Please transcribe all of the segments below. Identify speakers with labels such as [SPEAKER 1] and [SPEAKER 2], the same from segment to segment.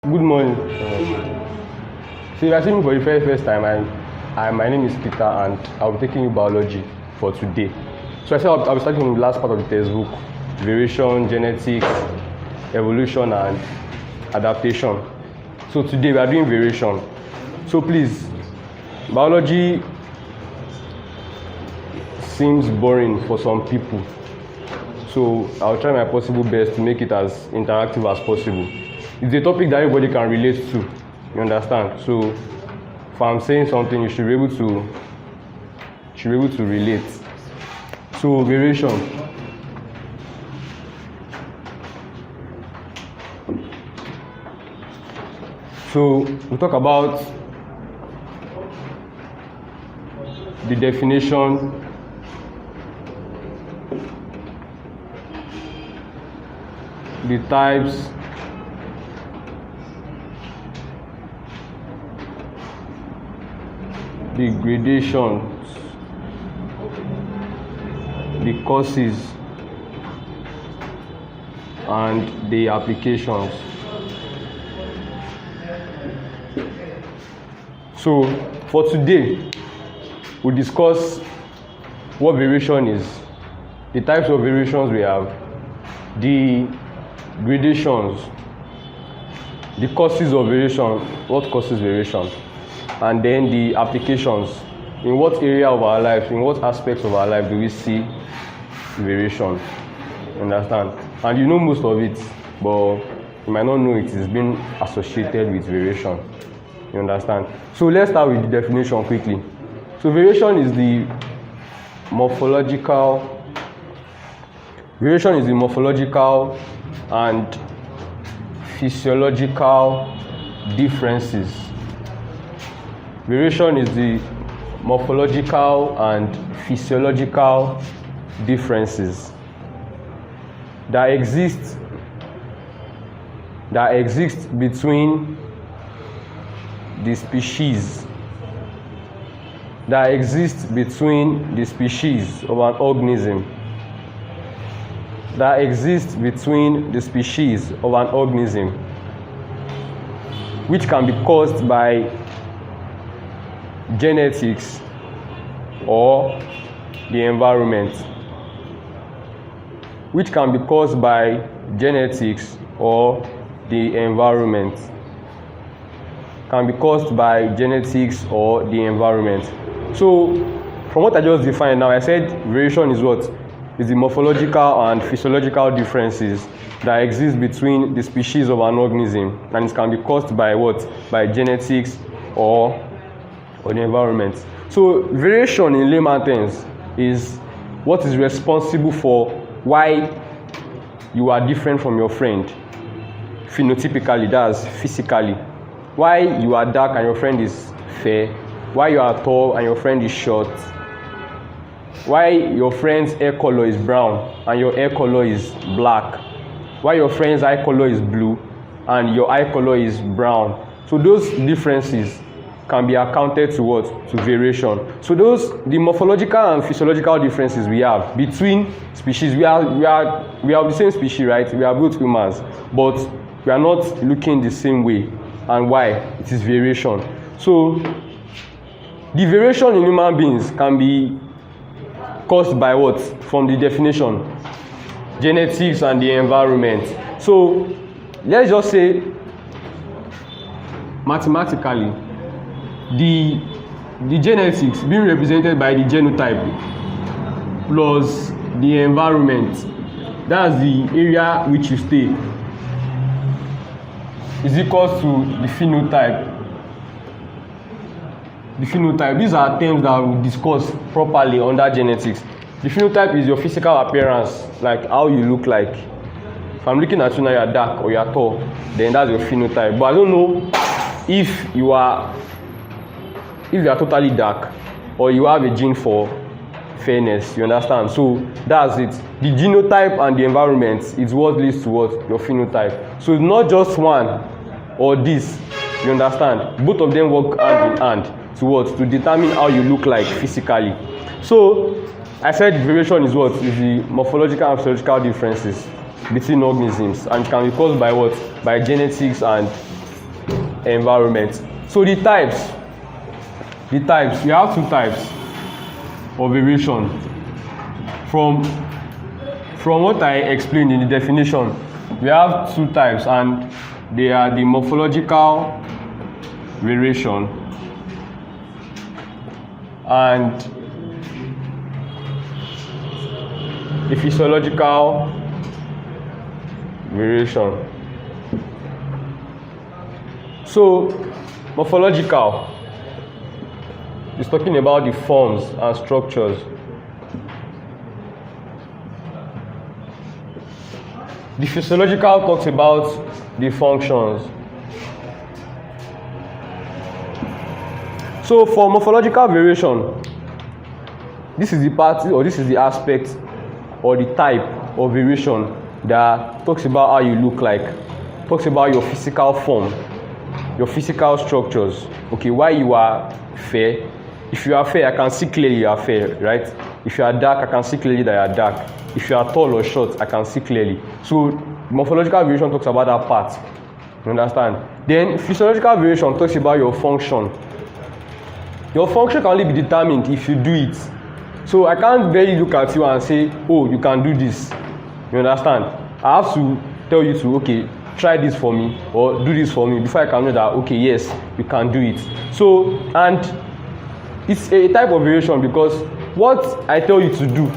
[SPEAKER 1] Good morning. So you are seeing me for the first time. My name is Peter, and I'll be taking you biology for today. So I said I'll be starting from the last part of the textbook: variation, genetics, evolution, and adaptation. So today we are doing variation. So please, biology seems boring for some people. So I'll try my possible best to make it as interactive as possible. It's a topic that everybody can relate to, you understand? So if I'm saying something, you should be able to relate. So variation. So we'll talk about the definition, the types, the gradations, the causes, and the applications. So for today, we'll discuss what variation is, the types of variations we have, the gradations, the causes of variation, what causes variation, and then the applications. In what area of our life, in what aspects of our life do we see variation? Understand? And you know most of it, but you might not know it is being associated with variation. You understand? So let's start with the definition quickly. So variation is the morphological and physiological differences. Variation is the morphological and physiological differences that exist between the species, of an organism, which can be caused by genetics or the environment. So from what I just defined now, I said variation is what? Is the morphological and physiological differences that exist between the species of an organism, and it can be caused by what? By genetics or the environment. So variation in layman terms is what is responsible for why you are different from your friend phenotypically, that's physically. Why you are dark and your friend is fair, why you are tall and your friend is short, why your friend's hair color is brown and your hair color is black, why your friend's eye color is blue and your eye color is brown. So those differences can be accounted to what? To variation. So the morphological and physiological differences we have between species, we are the same species, right? We are both humans, but we are not looking the same way. And why? It is variation. So the variation in human beings can be caused by what? From the definition, genetics and the environment. So let's just say mathematically, the genetics being represented by the genotype plus the environment, that's the area which you stay, is equal to the phenotype. These are terms that we discuss properly under genetics. The phenotype is your physical appearance, like how you look like. If I'm looking at you now, you are dark or you are tall, then that's your phenotype. But I don't know if you are totally dark or you have a gene for fairness, you understand? So that's it. The genotype and the environment is what leads to what? Your phenotype. So it's not just one or this, you understand? Both of them work hand in hand to what? To determine how you look like physically. So I said variation is what? Is the morphological and physiological differences between organisms, and can be caused by what? By genetics and environment. So the types, we have two types of variation. From what I explained in the definition, we have two types, and they are the morphological variation and the physiological variation. So morphological is talking about the forms and structures. The physiological talks about the functions. So for morphological variation, this is the part, or this is the aspect or the type of variation that talks about how you look like, talks about your physical form, your physical structures. Okay, why you are fair. If you are fair, I can see clearly you are fair, right? If you are dark, I can see clearly that you are dark. If you are tall or short, I can see clearly. So morphological variation talks about that part. You understand? Then physiological variation talks about your function. Your function can only be determined if you do it. So I can't barely look at you and say, oh, you can do this. You understand? I have to tell you to, okay, try this for me or do this for me before I can know that, okay, yes, you can do it. So, and it's a type of variation because what I tell you to do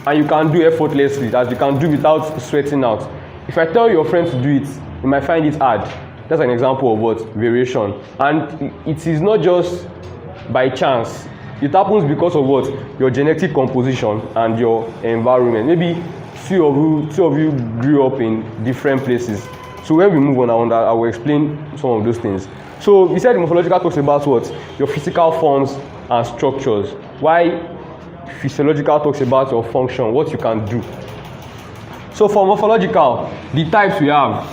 [SPEAKER 1] and you can do effortlessly, that you can do without sweating out. If I tell your friend to do it, you might find it hard. That's an example of what? Variation. And it is not just by chance. It happens because of what? Your genetic composition and your environment. Maybe two of you grew up in different places. So when we move on, I will explain some of those things. So we said morphological talks about what? Your physical forms and structures. Why physiological talks about your function, what you can do. So for morphological, the types we have,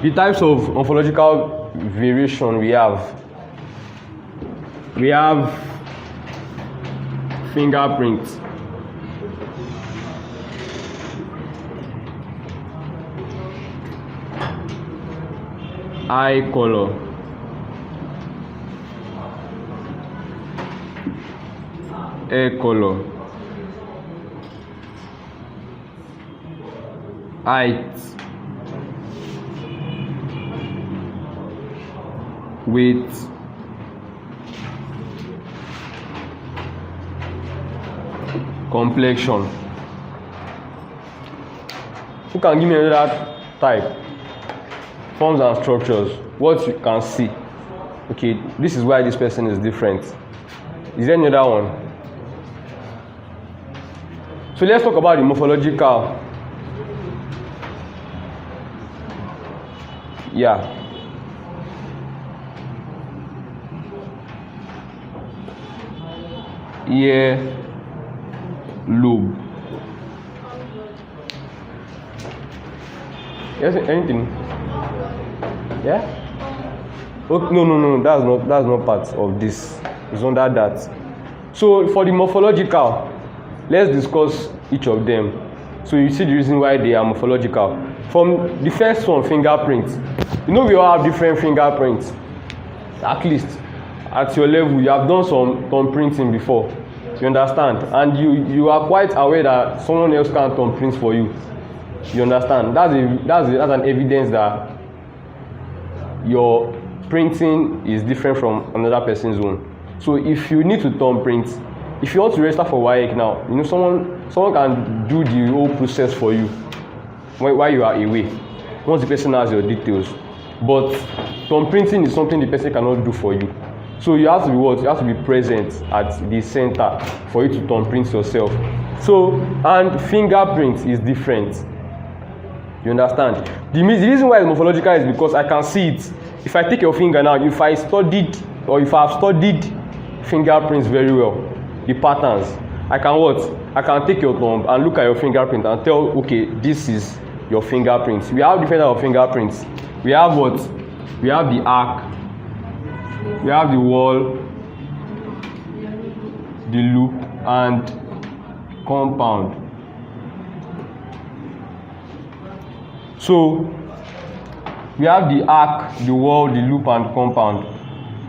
[SPEAKER 1] the types of morphological variation we have fingerprint, eye color, hair color, height, weight, complexion. Who can give me another type? Forms and structures. What you can see. Okay, this is why this person is different. Is there any other one? So let's talk about the morphological. Yeah. Ear lobe. Yes, anything? Yeah? Oh, no, that's not part of this. It's under that. So for the morphological, let's discuss each of them. So you see the reason why they are morphological. From the first one, fingerprints. You know we all have different fingerprints. At least at your level, you have done some thumb printing before. You understand? And you are quite aware that someone else can thumb print for you. You understand? That's an evidence that your printing is different from another person's own. So if you need to thumb print, if you want to register for WAEC now, you know someone can do the whole process for you while you are away. Once the person has your details. But thumb printing is something the person cannot do for you. So you have to be what? You have to be present at the center for you to thumb print yourself. So, and fingerprint is different. You understand? The reason why it's morphological is because I can see it. If I take your finger now, if I have studied fingerprints very well, the patterns, I can what? I can take your thumb and look at your fingerprint and tell, okay, this is your fingerprints. We have different types of fingerprints. We have what? We have the arc, we have the wall, the loop, and compound. So we have the arc, the whorl, the loop, and compound.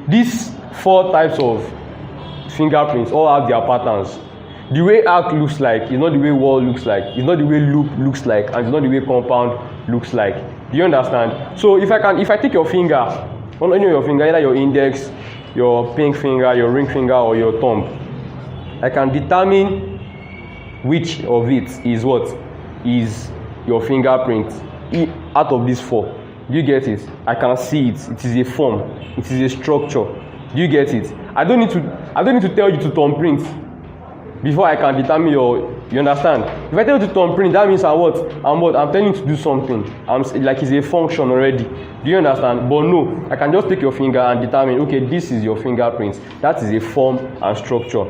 [SPEAKER 1] These 4 types of fingerprints all have their patterns. The way arc looks like is not the way whorl looks like, it's not the way loop looks like, and it's not the way compound looks like. Do you understand? So if I take your finger, on any of your finger, either your index, your pink finger, your ring finger, or your thumb, I can determine which of it is what is your fingerprint out of these 4. Do you get it? I can see it. It is a form. It is a structure. Do you get it? I don't need to tell you to thumbprint before I can determine you understand? If I tell you to thumbprint, that means I'm telling you to do something. I'm like it's a function already. Do you understand? But no, I can just take your finger and determine, okay, this is your fingerprint. That is a form and structure.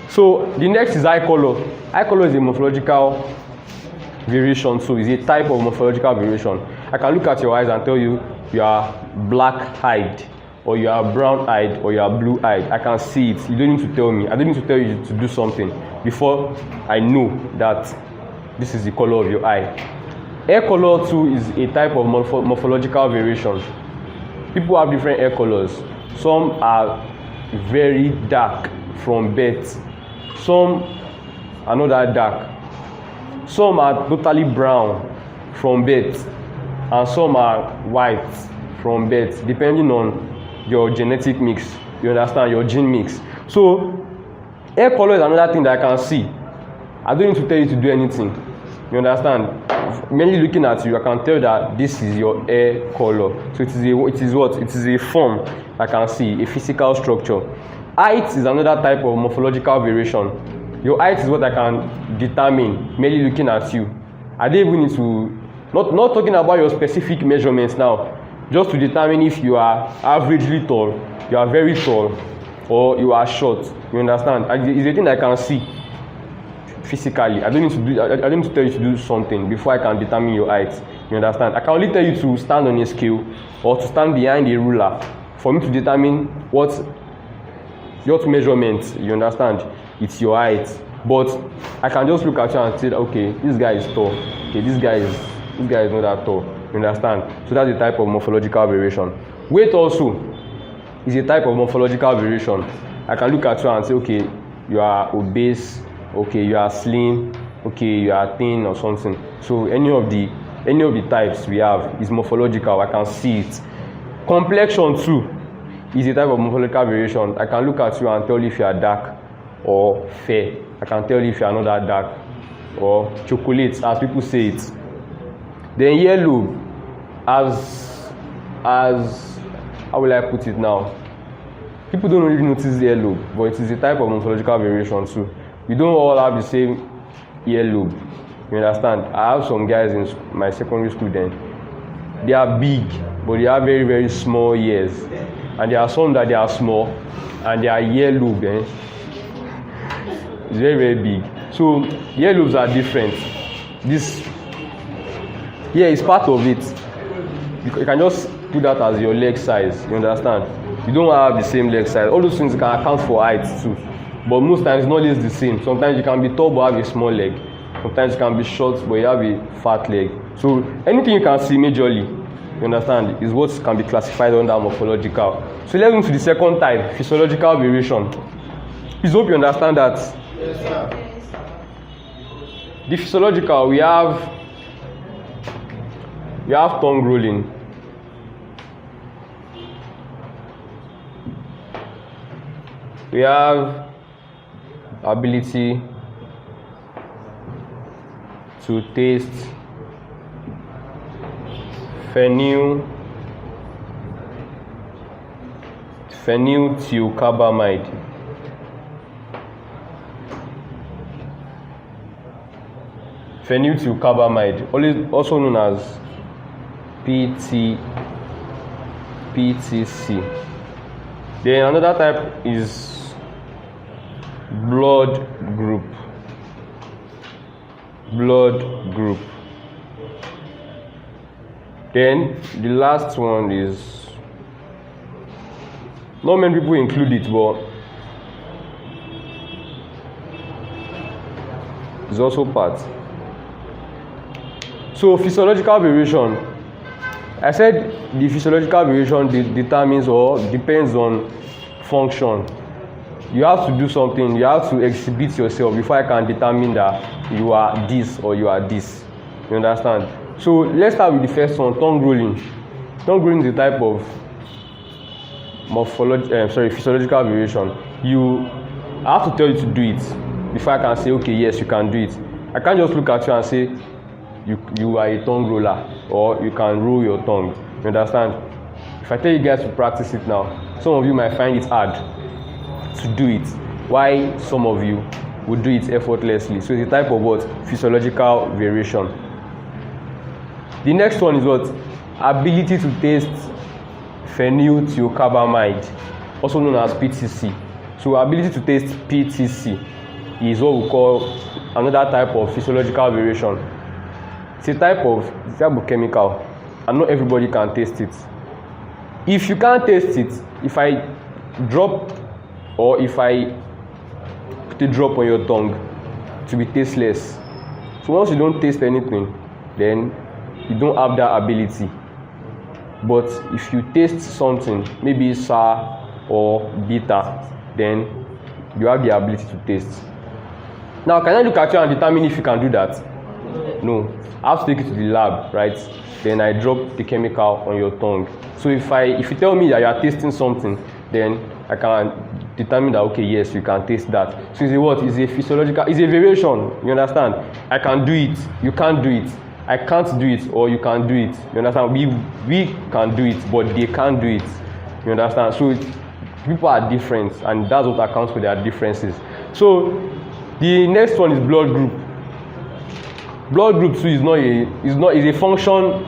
[SPEAKER 1] So the next is eye color. Eye color is a morphological variation, so it's a type of morphological variation. I can look at your eyes and tell you are black-eyed, or you are brown-eyed, or you are blue-eyed. I can see it. You don't need to tell me. I don't need to tell you to do something before I know that this is the color of your eye. Hair color too is a type of morphological variation. People have different hair colors. Some are very dark from birth. Some are not that dark. Some are totally brown from birth, and some are white from birth, depending on your genetic mix. You understand? Your gene mix. So hair color is another thing that I can see. I don't need to tell you to do anything. You understand? Mainly looking at you, I can tell that this is your hair color. So it is a form I can see, a physical structure. Height is another type of morphological variation. Your height is what I can determine, mainly looking at you. I don't even need to, not talking about your specific measurements now, just to determine if you are averagely tall, you are very tall, or you are short. You understand? It's a thing I can see physically. I don't need to tell you to do something before I can determine your height. You understand? I can only tell you to stand on a scale or to stand behind a ruler for me to determine what measurement. You understand? It's your height. But I can just look at you and say, okay, this guy is tall. Okay, this guy is not that tall. You understand? So that's a type of morphological variation. Weight also is a type of morphological variation. I can look at you and say, okay, you are obese, okay, you are slim, okay, you are thin or something. So any of the types we have is morphological. I can see it. Complexion too is a type of morphological variation. I can look at you and tell you if you are dark or fair. I can tell you if you are not that dark or chocolate, as people say it. Then yellow, as how will I put it now? People don't really notice yellow, but it is a type of morphological variation too. We don't all have the same earlobe. You understand? I have some guys in my secondary school then. They are big, but they have very, very small ears. And there are some that they are small, and their earlobe is very, very big. So earlobes are different. This here is part of it. You can just put that as your leg size. You understand? You don't have the same leg size. All those things can account for height too. But most times it's not always the same. Sometimes you can be tall but have a small leg. Sometimes you can be short but you have a fat leg. So anything you can see majorly, you understand, is what can be classified under morphological. So let's move to the second type, physiological variation. Please hope you understand that.
[SPEAKER 2] Yes, sir.
[SPEAKER 1] The physiological, we have tongue rolling. We have ability to taste phenylthiocarbamide. Phenylthiocarbamide, also known as PTC. Then another type is blood group. Then the last one is, not many people include it, but it's also part. So physiological variation, I said the physiological variation determines or depends on function. You have to do something, you have to exhibit yourself before I can determine that you are this or you are this. You understand? So let's start with the first one, tongue rolling. Tongue rolling is a type of physiological variation. I have to tell you to do it before I can say, okay, yes, you can do it. I can't just look at you and say, you are a tongue roller, or you can roll your tongue. You understand? If I tell you guys to practice it now, some of you might find it hard to do it, while some of you will do it effortlessly. So it's a type of what? Physiological variation. The next one is what? Ability to taste phenylthiocarbamide, also known as PTC. So ability to taste PTC is what we call another type of physiological variation. It's a type of chemical, and not everybody can taste it. If you can't taste it, if I drop or if I put a drop on your tongue, it will be tasteless. So once you don't taste anything, then you don't have that ability. But if you taste something, maybe sour or bitter, then you have the ability to taste. Now, can I look at you and determine if you can do that? No. I have to take it to the lab, right? Then I drop the chemical on your tongue. So if you tell me that you are tasting something, then I can determine that, okay, yes, you can taste that. So it's a what? It's a physiological, it's a variation, you understand? I can do it, you can't do it. I can't do it, or you can do it. You understand? We can do it, but they can't do it. You understand? So people are different, and that's what accounts for their differences. So the next one is blood group. Blood group too is a function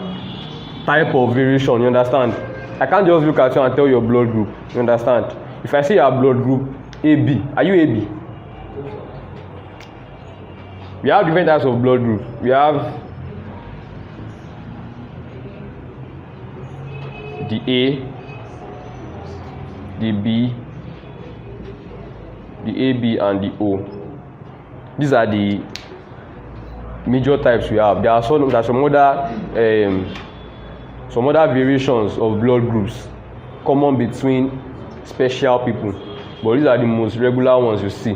[SPEAKER 1] type of variation. You understand? I can't just look at you and tell your blood group. You understand? If I say your blood group AB, are you AB? We have different types of blood group. We have the A, the B, the AB, and the O. These are the major types we have. There are some other variations of blood groups common between special people, but these are the most regular ones you see.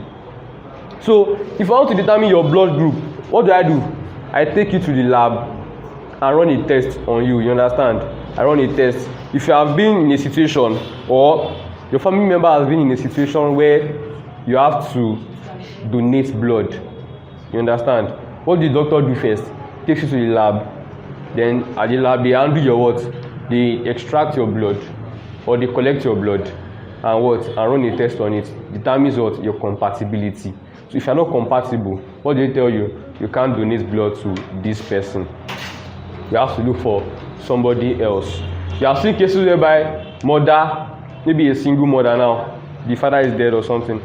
[SPEAKER 1] So if I want to determine your blood group, what do? I take you to the lab and run a test on you. You understand? I run a test. If you have been in a situation, or your family member has been in a situation where you have to donate blood, you understand? What do the doctor do first? Takes you to the lab. Then at the lab, they handle your what? They extract your blood, or they collect your blood, and what? And run a test on it. Determines what? Your compatibility. So if you're not compatible, what do they tell you? You can't donate blood to this person. You have to look for somebody else. You have seen cases whereby mother, maybe a single mother now, the father is dead or something,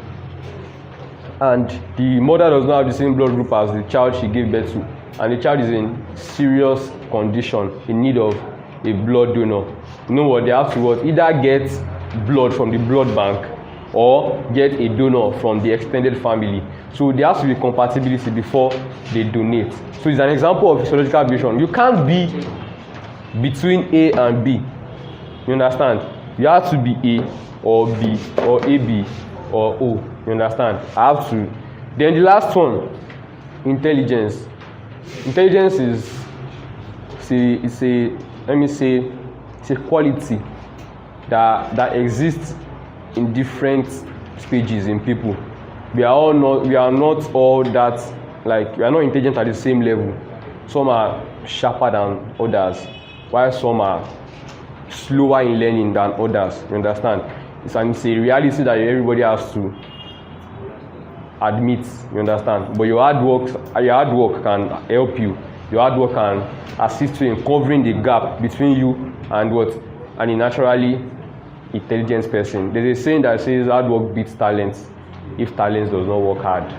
[SPEAKER 1] and the mother does not have the same blood group as the child she gave birth to, and the child is in serious condition, in need of a blood donor. You know what? They have to what? Either get blood from the blood bank or get a donor from the extended family. So there has to be compatibility before they donate. So it's an example of physiological variation. You can't be between A and B. You understand? You have to be A or B or AB or O. You understand? I have to. Then the last one, intelligence. Intelligence is a quality that exists in different stages in people. We are not all that, like, we are not intelligent at the same level. Some are sharper than others, while some are slower in learning than others. You understand? It's a reality that everybody has to admit. You understand? But your hard work can help you. Your hard work can assist you in covering the gap between you and a naturally intelligent person. There's a saying that says hard work beats talent if talent does not work hard.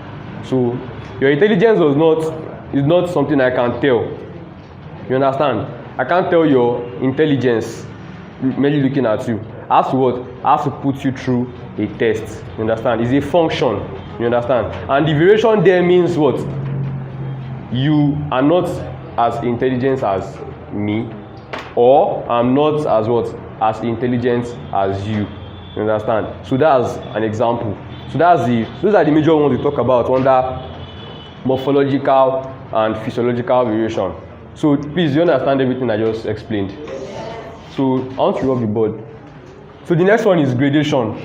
[SPEAKER 1] So your intelligence is not something I can tell. You understand? I can't tell your intelligence merely looking at you. I have to put you through a test. You understand? It's a function. You understand? And the variation there means what? You are not as intelligent as me, or I'm not as what? As intelligent as you. You understand? So that's an example. So those are the major ones we talk about under morphological and physiological variation. So please, you understand everything I just explained. So I want to rub the board. So the next one is gradation.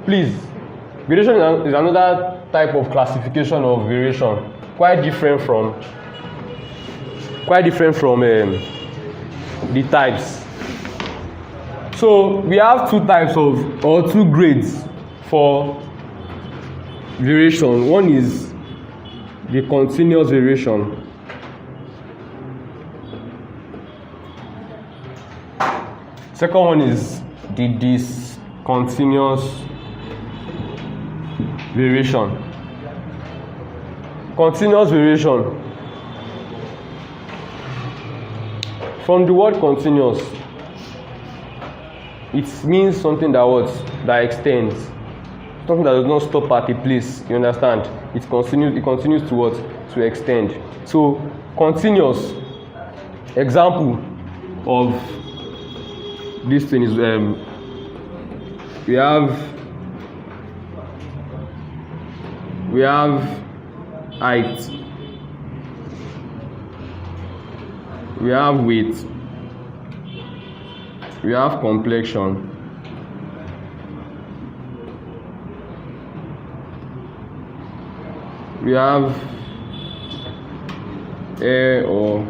[SPEAKER 1] Please, gradation is another type of classification of variation, quite different from the types. So we have two types of, or two grades for variation. One is the continuous variation. Second one is the discontinuous variation. Continuous variation. From the word continuous, it means something that extends, something that does not stop at a place. You understand? It continues to what? To extend. So continuous. Example of this thing is we have height, we have weight, we have complexion, we have hair or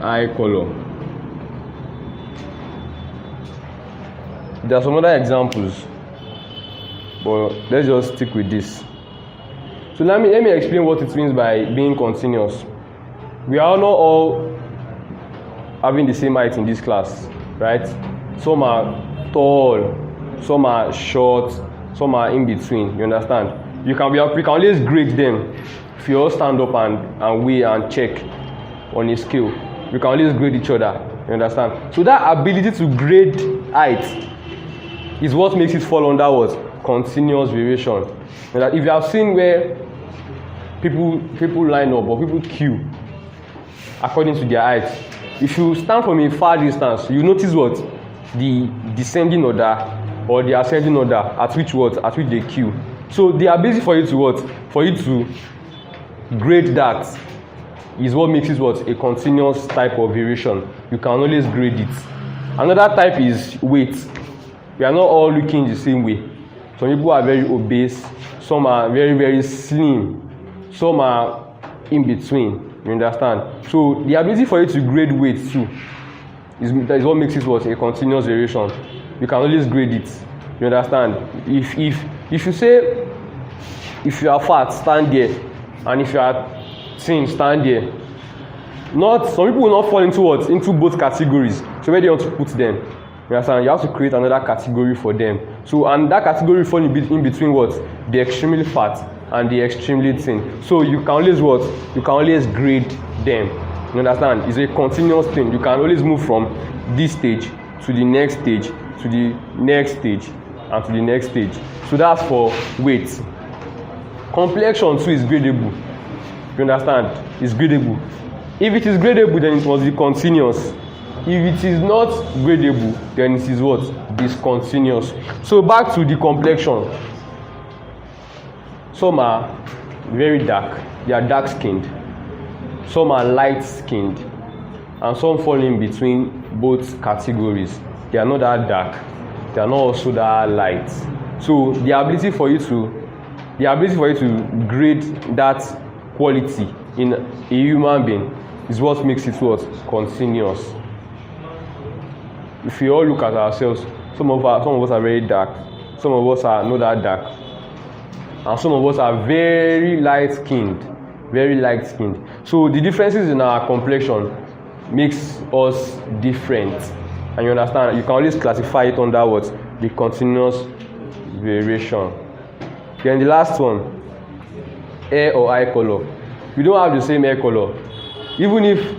[SPEAKER 1] eye color. There are some other examples, but let's just stick with this. So let me explain what it means by being continuous. We are not all having the same height in this class, right? Some are tall, some are short, some are in between. You understand? We can always grade them. If you all stand up and weigh and check on a scale, we can always grade each other. You understand? So that ability to grade height is what makes it fall under what? Continuous variation. If you have seen where people line up or people queue according to their height, if you stand from a far distance, you notice what? The descending order or the ascending order at which they queue. So the ability for you to what? For you to grade that is what makes it what? A continuous type of variation. You can always grade it. Another type is weight. We are not all looking the same way. Some people are very obese, some are very, very slim, some are in between. You understand? So the ability for you to grade weight too is what makes it what? A continuous variation. You can always grade it. You understand? If you say, if you are fat, stand there, and if you are thin, stand there. Some people will not fall into what? Into both categories. So where do you want to put them? You understand? You have to create another category for them. So, and that category falls in between what? The extremely fat and the extremely thin. So you can always what? You can always grade them. You understand? It's a continuous thing. You can always move from this stage to the next stage, to the next stage, and to the next stage. So that's for weight. Complexion too is gradable. You understand? It's gradable. If it is gradable, then it must be continuous. If it is not gradable, then it is what? Discontinuous. So back to the complexion. Some are very dark. They are dark skinned. Some are light skinned. And some fall in between both categories. They are not that dark. They are not also that light. So the ability for you to grade that quality in a human being is what makes it what? Continuous. If we all look at ourselves, some of us are very dark, some of us are not that dark, and some of us are very light skinned. So the differences in our complexion makes us different, and you understand, you can always classify it under what? The continuous variation. Then the last one, hair or eye color. We don't have the same hair color. Even if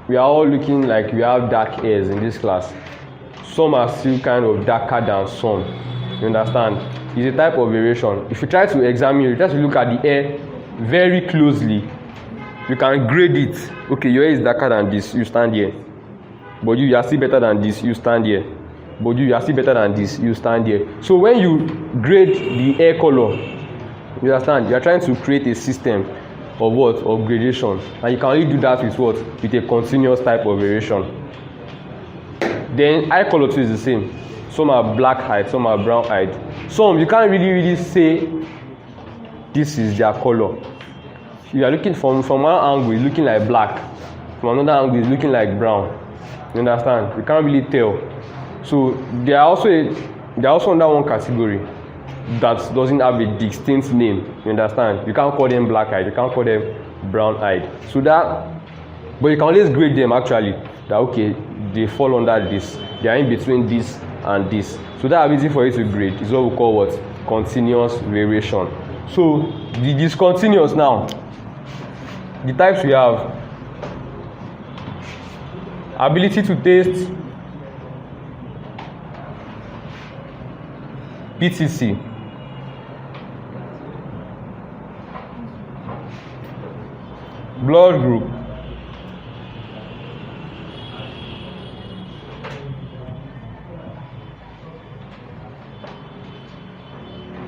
[SPEAKER 1] we are all looking like we have dark hairs in this class, some are still kind of darker than some. You understand? It's a type of variation. If you try to examine, you try to look at the hair very closely, you can grade it. Okay, your hair is darker than this, you stand here. But you are still better than this, you stand here. But you are still better than this, you stand here. So when you grade the hair color, you understand, you are trying to create a system of what? Of gradation. And you can only do that with what? With a continuous type of variation. Then eye color too is the same. Some are black-eyed, some are brown-eyed. Some you can't really say this is their color. You are looking from one angle, it's looking like black. From another angle, it's looking like brown. You understand? You can't really tell. So they are also under one category that doesn't have a distinct name. You understand? You can't call them black-eyed, you can't call them brown-eyed. So that, but you can always grade them actually. That okay, they fall under this. They are in between this and this. So that ability for you to grade is what we call what? Continuous variation. So the discontinuous now, the types we have: ability to taste, PTC. Blood group,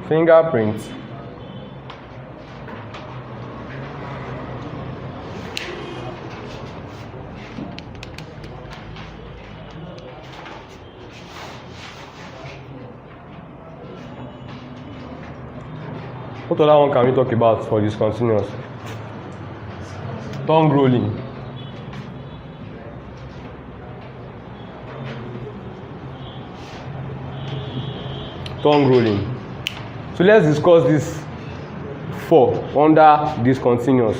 [SPEAKER 1] fingerprints, what other one can we talk about for discontinuous? Tongue rolling, tongue rolling. So let's discuss this four under discontinuous.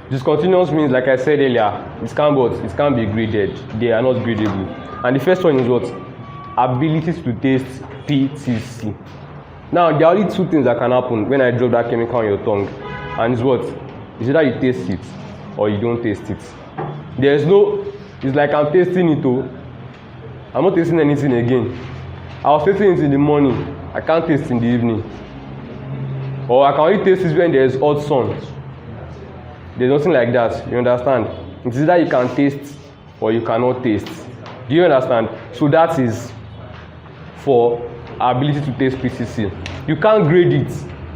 [SPEAKER 1] Discontinuous means, like I said earlier, it can't be graded. They are not gradable. And the first one is what? Ability to taste, PTC. Now there are only two things that can happen when I drop that chemical on your tongue, and it's what? It's either you taste it or you don't taste it. There's no, it's like I'm tasting it too. I'm not tasting anything again. I was tasting it in the morning, I can't taste in the evening. Or I can only taste it when there's hot sun. There's nothing like that, you understand? It's either you can taste or you cannot taste. Do you understand? So that is for ability to taste, PTC. You can't grade it.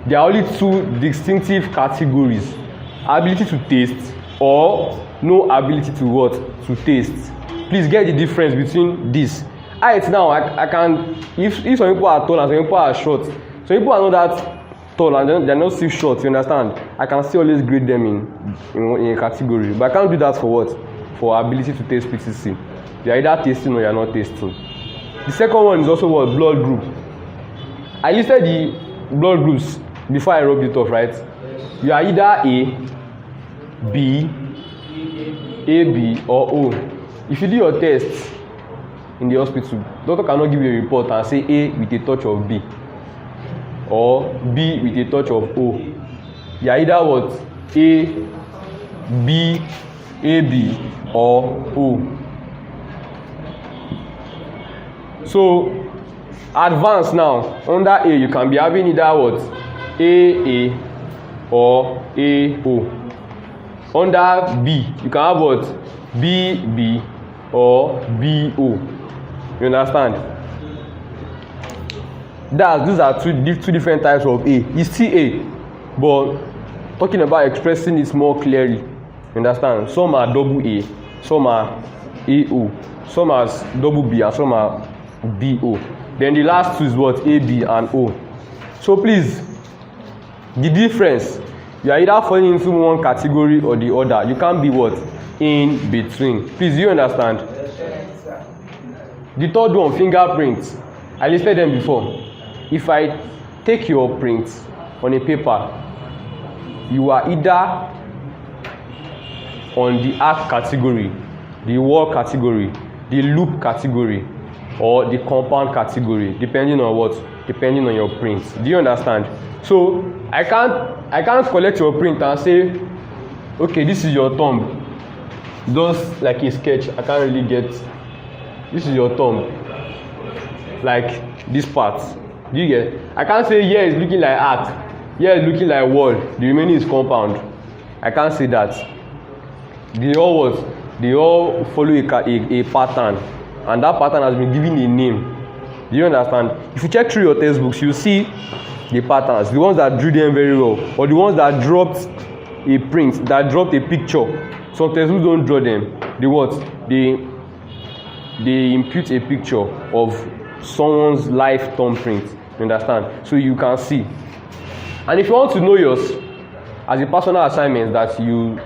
[SPEAKER 1] There are only two distinctive categories: ability to taste or no ability to what? To taste. Please get the difference between this. Height now, I can, if some people are tall and some people are short, some people are not that tall and they're not still short, you understand? I can still always grade them in a category, but I can't do that for what? For ability to taste, PTC. You are either tasting or you are not tasting. The second one is also what? Blood group. I listed the blood groups before I rubbed it off, right? You are either A, B, AB or O. If you do your tests in the hospital, doctor cannot give you a report and say A with a touch of B or B with a touch of O. You are either what? A, B, AB or O. So advanced now, under A you can be having either what? AA or AO. Under B you can have what? BB or BO. You understand? These are two different types of A. It's still A, but talking about expressing it more clearly. You understand? Some are double A, some are AO, some are double B, and some are BO. Then the last two is what? AB and O. So please, the difference, you are either falling into one category or the other. You can't be what? In between. Please, do you understand? The third one, fingerprints. I listed them before. If I take your print on a paper, you are either on the arc category, the wall category, the loop category, or the compound category, depending on what? Depending on your print. Do you understand? So I can't collect your print and say, okay, this is your thumb. Just like a sketch, I can't really get, this is your thumb. like this part. Do you get? I can't say here it's looking like arc, here it's looking like wall, the remaining is compound. I can't say that. They all what? They all follow a pattern, and that pattern has been given a name. Do you understand? If you check through your textbooks, you see the patterns, the ones that drew them very well, or the ones that dropped a print, that dropped a picture. Some textbooks don't draw them. They what? They impute a picture of someone's life thumbprint. You understand? So you can see. And if you want to know yours as a personal assignment that you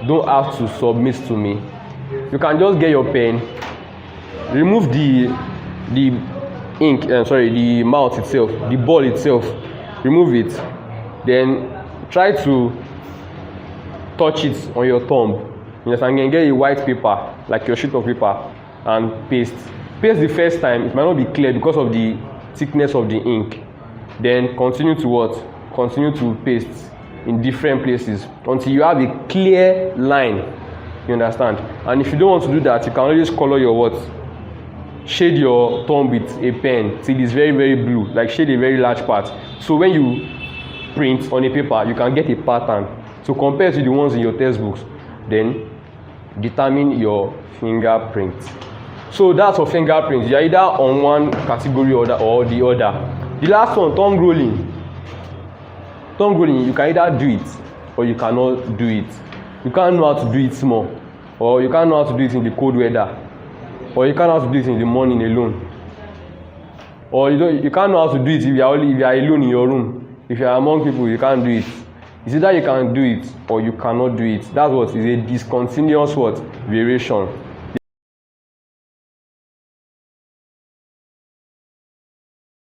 [SPEAKER 1] don't have to submit to me, you can just get your pen, remove the ink, the mouth itself, the ball itself, remove it, then try to touch it on your thumb. You understand? And get a white paper, like your sheet of paper, and paste the first time. It might not be clear because of the thickness of the ink. Then continue to what? Continue to paste in different places until you have a clear line. You understand? And if you don't want to do that, you can always color your what? Shade your thumb with a pen till it's very, very blue, like shade a very large part. So when you print on a paper, you can get a pattern. So compare to the ones in your textbooks, then determine your fingerprint. So that's for fingerprint. You're either on one category or the other. The last one, tongue rolling. Tongue rolling, you can either do it or you cannot do it. You can't know how to do it small, or you can't know how to do it in the cold weather, or you can't know how to do it in the morning alone, or you can't know how to do it if you are alone in your room. If you are among people, you can't do it. It's either you can do it or you cannot do it. That's what is a discontinuous what? Variation.